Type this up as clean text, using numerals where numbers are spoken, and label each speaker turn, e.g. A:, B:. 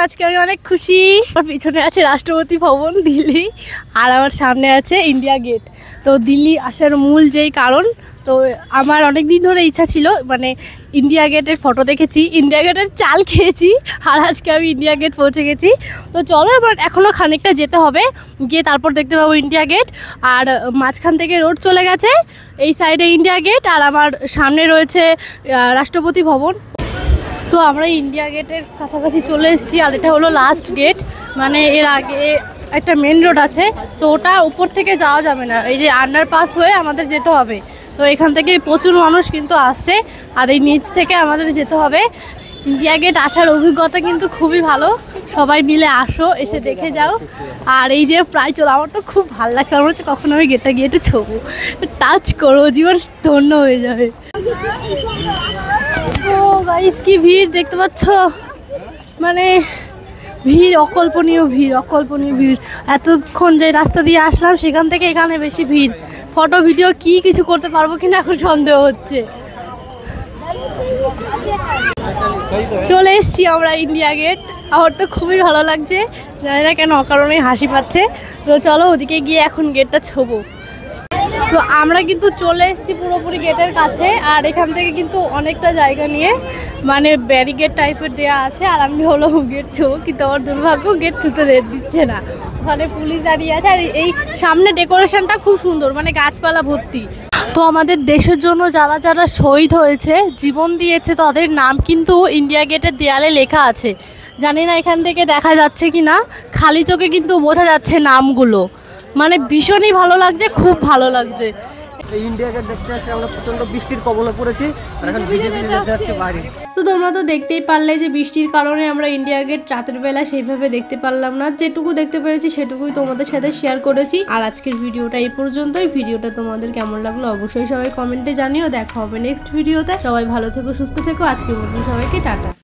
A: আজকে আমি অনেক খুশি। আমার পিছনে আছে রাষ্ট্রপতি ভবন দিল্লি, আর আমার সামনে আছে ইন্ডিয়া গেট। তো দিল্লি আসার মূল যেই কারণ, তো আমার অনেক দিন ধরে ইচ্ছা ছিল, মানে ইন্ডিয়া গেটের ফটো দেখেছি, ইন্ডিয়া গেটের চাল খেয়েছি, আর আজকে আমি ইন্ডিয়া গেট পৌঁছে গেছি। তো চলো এবার এখনও খানিকটা যেতে হবে, গিয়ে তারপর দেখতে পাবো ইন্ডিয়া গেট। আর মাঝখান থেকে রোড চলে গেছে, এই সাইডে ইন্ডিয়া গেট, আর আমার সামনে রয়েছে রাষ্ট্রপতি ভবন। তো আমরা ইন্ডিয়া গেটের কাছাকাছি চলে এসেছি, আর এটা হলো লাস্ট গেট। মানে এর আগে একটা মেন রোড আছে, তো ওটা উপর থেকে যাওয়া যাবে না, এই যে আন্ডারপাস হয়ে আমাদের যেতে হবে। তো এখান থেকে প্রচুর মানুষ কিন্তু আসছে, আর এই নিচ থেকে আমাদের যেতে হবে। ইন্ডিয়া গেট আসার অভিজ্ঞতা কিন্তু খুবই ভালো, সবাই মিলে আসো, এসে দেখে যাও। আর এই যে প্রায় চলো, আমার তো খুব ভালো লাগছে, আমার হচ্ছে কখনো আমি গেটটা গিয়ে একটু ছবো, টাচ করো, জীবন ধন্য হয়ে যাবে। ও গাইস, কি ভিড় দেখতে পাচ্ছ, মানে ভিড়, অকল্পনীয় ভিড়, অকল্পনীয় ভিড়। এতক্ষণ যে রাস্তা দিয়ে আসলাম সেখান থেকে এখানে বেশি ভিড়। ফটো ভিডিও কি কিছু করতে পারবো কিনা এখন সন্দেহ হচ্ছে। চলে এসছি আমরা ইন্ডিয়া গেট, আমার তো খুবই ভালো লাগছে, জানি না কেন অকারণেই হাসি পাচ্ছে। তো চলো ওদিকে গিয়ে এখন গেটটা ছোবো। তো আমরা কিন্তু চলে এসেছি পুরোপুরি গেটের কাছে, আর এখান থেকে কিন্তু অনেকটা জায়গা নিয়ে মানে ব্যারিকেড টাইপের দেওয়া আছে, আর আমি হলো গেট ছোবো, কিন্তু আমার দুর্ভাগ্য গেট ছুতে দিচ্ছে না, ওখানে পুলিশ দাঁড়িয়ে আছে। আর এই সামনে ডেকোরেশনটা খুব সুন্দর, মানে গাছপালা ভর্তি। তো আমাদের দেশের জন্য যারা যারা শহীদ হয়েছে, জীবন দিয়েছে, তাদের নাম কিন্তু ইন্ডিয়া গেটের দেয়ালে লেখা আছে। জানি না এখান থেকে দেখা যাচ্ছে কি না, খালি চোখে কিন্তু বোঝা যাচ্ছে নামগুলো, মানে ভীষণই ভালো লাগছে, খুব ভালো লাগছে।
B: ইন্ডিয়া গেট দেখতে আসে আমরা প্রচন্ড বৃষ্টির কবলে পড়েছি, আর এখন ভিজে ভিজে যেতে হচ্ছে বাইরে।
A: তো তোমরা তো দেখতেই পারলে যে বৃষ্টির কারণে আমরা ইন্ডিয়া গেট রাতের বেলা সেইভাবে দেখতে পারলাম না, যেটুকু দেখতে পেরেছি সেটুকুই তোমাদের সাথে শেয়ার করেছি। আর আজকের ভিডিওটা এই পর্যন্তই। ভিডিওটা তোমাদের কেমন লাগলো অবশ্যই সবাই কমেন্টে জানিও। দেখা হবে নেক্সট ভিডিওতে। সবাই ভালো থেকো, সুস্থ থেকো। আজকের মতন সবাইকে টাটা।